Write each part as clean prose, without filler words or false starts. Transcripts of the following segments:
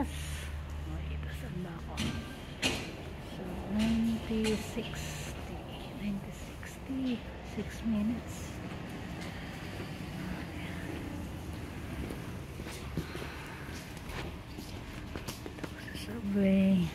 bus. Ito saan ba ako? So 9060 6 minutes. Ito sa subway.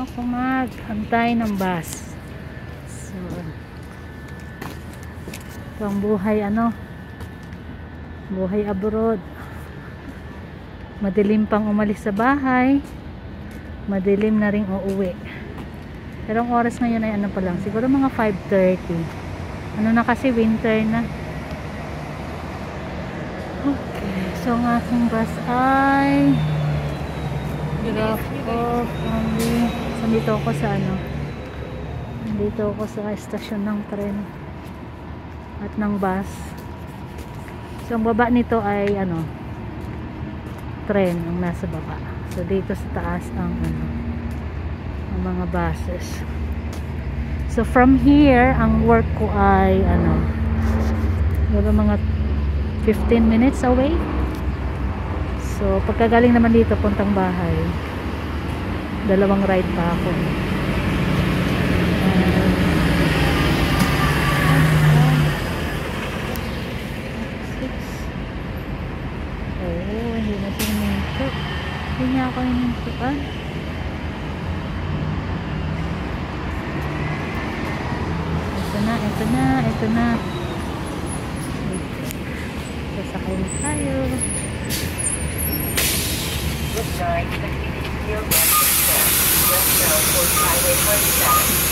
Ako mag-antay ng bus. So ito ang buhay buhay abroad. Madilim pang umalis sa bahay, madilim na ring uuwi. Pero ang oras ngayon ay pa lang, siguro mga 5:30. Na kasi winter na. Okay, so ang aking bus ay drop off only. Nandito ako sa nandito ako sa estasyon ng tren at ng bus. So ang baba nito ay tren ang nasa baba. So dito sa taas ang ang mga buses. So from here ang work ko ay mga 15 minutes away. So pagkagaling naman dito puntang bahay, dalawang ride pa ako. Hindi na sininto. Hindi niya ako hinintuan. Ito na. Sasakay na tayo. Good night. Continue to your West Highway 27.